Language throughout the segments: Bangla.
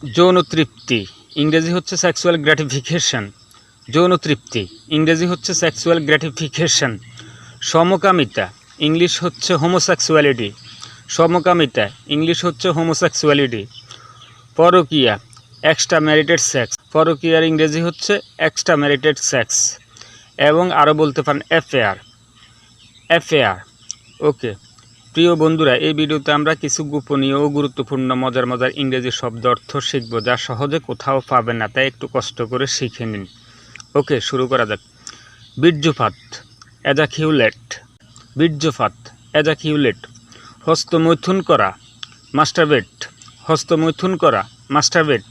যৌন তৃপ্তি ইংরেজি হচ্ছে সেক্সুয়াল গ্র্যাটিফিকেশন। যৌন তৃপ্তি ইংরেজি হচ্ছে সেক্সুয়াল গ্র্যাটিফিকেশন। সমকামিতা ইংলিশ হচ্ছে হোমোসেক্সুয়ালিটি। সমকামিতা ইংলিশ হচ্ছে হোমোসেক্সুয়ালিটি। পরকীয়া এক্সট্রা ম্যারিটেড সেক্স। পরকীয়ার ইংরেজি হচ্ছে এক্সট্রা ম্যারিটেড সেক্স। এবং আরও বলতে পারেন অ্যাফেয়ার। অ্যাফেয়ার। ওকে প্রিয় বন্ধুরা, এই ভিডিওতে আমরা কিছু গোপনীয় ও গুরুত্বপূর্ণ মজার মজার ইংরেজি শব্দ অর্থ শিখব, যা সহজে কোথাও পাবেন না, তাই একটু কষ্ট করে শিখে নিন। ওকে, শুরু করা যাক। বীর্যপাত এজাকিউলেট। বীর্যপাত এজাকিউলেট। হস্তমৈথুন করা মাস্টারবেট। হস্তমৈথুন করা মাস্টারবেট।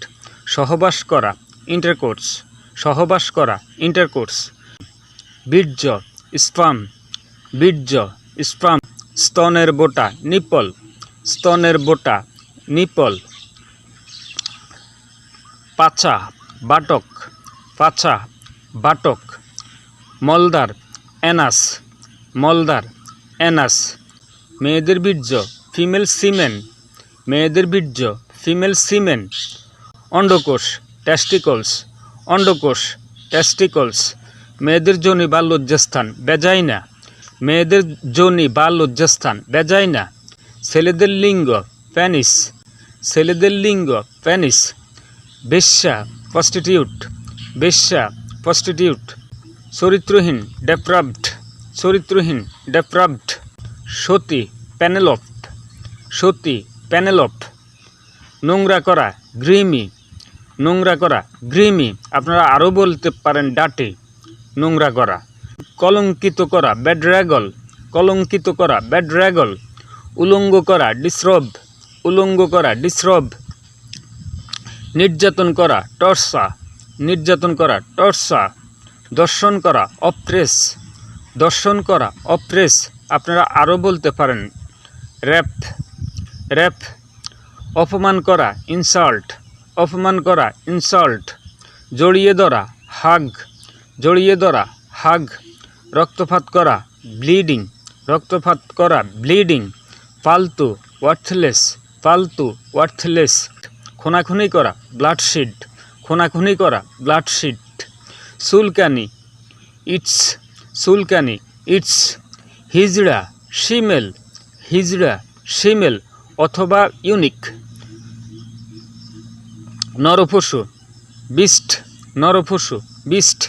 সহবাস করা ইন্টারকোর্স। সহবাস করা ইন্টারকোর্স। বীর্য স্পাম। বীর্য স্পাম। স্তনের বোটা নিপল। স্তনের বোটা নিপল। পাছা বাটক। পাছা বাটক। মলদার অ্যানাস। মলদার অ্যানাস। মেয়েদের বীর্য ফিমেল সিমেন। মেয়েদের বীর্য ফিমেল সিমেন। অন্ডকোষ টেস্টিকলস। অন্ডকোষ টেস্টিকলস। মেয়েদের যোনি বা লজ্জাস্থান ভ্যাজাইনা। মেয়েদের যোনি বা লজ্জাস্থান ভ্যাজাইনা। ছেলেদের লিঙ্গ প্যানিস। ছেলেদের লিঙ্গ প্যানিস। বেশ্যা প্রস্টিটিউট। বেশ্যা প্রস্টিটিউট। চরিত্রহীন ডেপ্রাভড। চরিত্রহীন ডেপ্রাভড। সতী প্যানেলপ। সতী প্যানেলপ। নোংরা করা গ্রিমি। নোংরা করা গ্রিমি। আপনারা আরও বলতে পারেন ডাটি। নোংরা করা। কলঙ্কিত করা ব্যাড্রাগল। কলঙ্কিত করা ব্যাড্রাগল। উলঙ্গ করা ডিসরব। উলঙ্গ করা ডিসরব। নির্যাতন করা টর্সা। নির্যাতন করা টর্সা। দর্শন করা অপ্রেস। দর্শন করা অপ্রেস। আপনারা আরও বলতে পারেন র্যাপ। র্যাপ। অপমান করা ইনসাল্ট। অপমান করা ইনসাল্ট। জড়িয়ে ধরা হাগ। জড়িয়ে ধরা হাগ। রক্তপাত করা ব্লিডিং। রক্তপাত করা ব্লিডিং। ফালতু ওয়ার্থলেস। ফালতু ওয়ার্থলেস। খুনাখুনি করা ব্লাডশিট। খুনাখুনি করা ব্লাডশিট। চুলকানি ইটস। চুলকানি ইটস। হিজড়া শিমেল। হিজড়া শিমেল অথবা ইউনিক। নরপশু বিস্ট। নরপশু বিস্ট।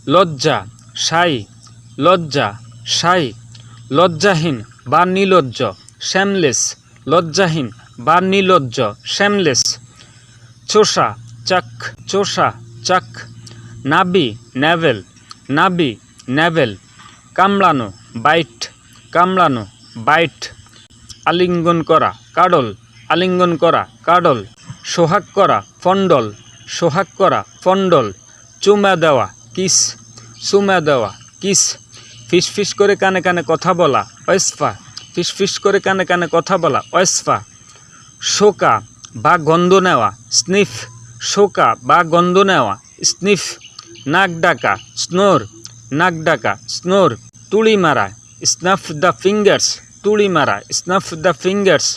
লজ্জা সাই। লজ্জা সাই। লজ্জাহীন বা নির্লজ্জ শ্যামলেস। লজ্জাহীন বা নির্লজ্জ শ্যামলেস। চোষা চাক। চোষা চাক। নাবি ন্যাভেল। নাবি ন্যাভেল। কামড়ানো বাইট। কামড়ানো বাইট। আলিঙ্গন করা কাডল। আলিঙ্গন করা কাডল। সোহাগ করা ফন্ডল। সোহাগ করা ফন্ডল। চুমা দেওয়া কিস। চুমা দেওয়া কিস। ফিসফিস করে কানে কানে কথা বলা অয়েসফা। ফিসফিস করে কানে কানে কথা বলা অয়েসফা। শোকা বা গন্ধ নেওয়া স্নিফ। শোকা বা গন্ধ নেওয়া স্নিফ। নাক ডাকা স্নোর। নাক ডাকা স্নোর। তুড়ি মারা স্নাফ দ্য ফিঙ্গার্স। তুড়ি মারা স্নাফ দ্য ফিঙ্গার্স।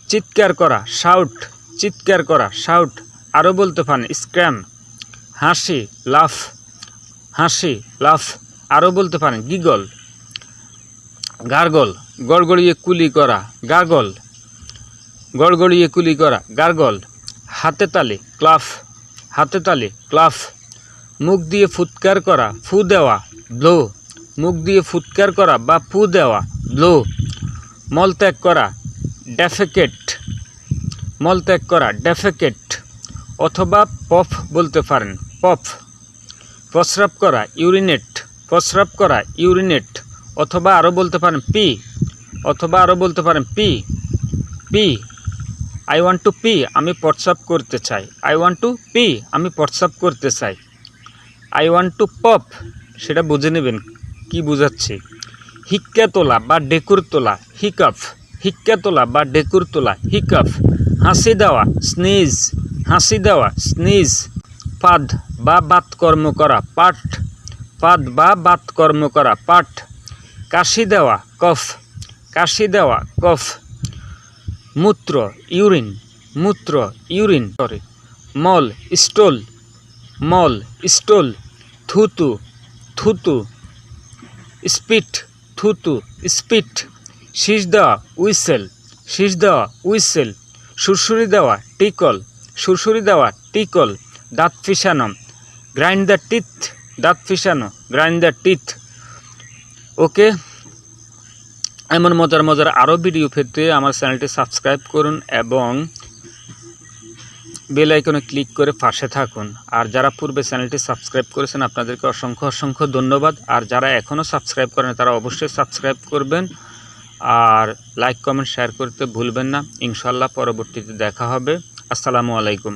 চিৎকার করা শাউট। চিৎকার করা শাউট। আরও বলতে পারেন স্ক্র্যাম। হাসি লাফ। হাসি লাফ। আরও বলতে পারেন গিগল। গার্গল গড়গড়িয়ে কুলি করা গার্গল। গড়গড়িয়ে কুলি করা গার্গল। হাতে তালি ক্লাফ। হাতে তালি ক্লাফ। মুখ দিয়ে ফুৎকার করা ফু দেওয়া ব্লো। মুখ দিয়ে ফুৎকার করা বা ফু দেওয়া ব্লো। মলত্যাগ করা ডেফেকেট। মলত্যাগ করা ডেফেকেট অথবা পফ বলতে পারেন পফ। প্রস্রাব করা ইউরিনেট। প্রস্রাব করা ইউরিনেট অথবা আরও বলতে পারেন পি। অথবা আরও বলতে পারেন P. P. I want to P আমি প্রস্রাব করতে চাই। আই ওয়ান্ট টু পি আমি প্রস্রাব করতে চাই। আই ওয়ান্ট টু পপ সেটা বুঝে নেবেন কি বুঝাচ্ছি। হিক্কা তোলা বা ডেকুর তোলা হিকফ। হিক্কা তোলা বা ডেকুর তোলা হিকফ। হাসি দেওয়া স্নিজ। হাসি দেওয়া স্নিজ। পাদ বা বাতকর্ম করা পাঠ। পাদ বা বাতকর্ম করা পাঠ। কাশি দেওয়া কফ। কাশি দেওয়া কফ। মূত্র ইউরিন। মূত্র ইউরিন করে, মল স্টোল, মল স্টোল, থুতু থুতু, স্পিট থুতু স্পিট, শীষ দেওয়া উইসেল, শীষ দেওয়া উইসেল, সুরসুরি দেওয়া টিকল, সুরসুরি দেওয়া টিকল, দাঁত ফিসানো গ্রাইন্ড দ্য টিথ, দাঁত ফিসানো গ্রাইন্ড দ্য টিথ। ওকে, এমন মজার মজার আরও ভিডিও পেতে আমার চ্যানেলটি সাবস্ক্রাইব করুন এবং বেল আইকনে ক্লিক করে পাশে থাকুন। আর যারা পূর্বে চ্যানেলটি সাবস্ক্রাইব করেছেন আপনাদেরকে অসংখ্য অসংখ্য ধন্যবাদ। আর যারা এখনও সাবস্ক্রাইব করেন তারা অবশ্যই সাবস্ক্রাইব করবেন আর লাইক কমেন্ট শেয়ার করতে ভুলবেন না। ইনশাআল্লাহ পরবর্তীতে দেখা হবে। আসসালামু আলাইকুম।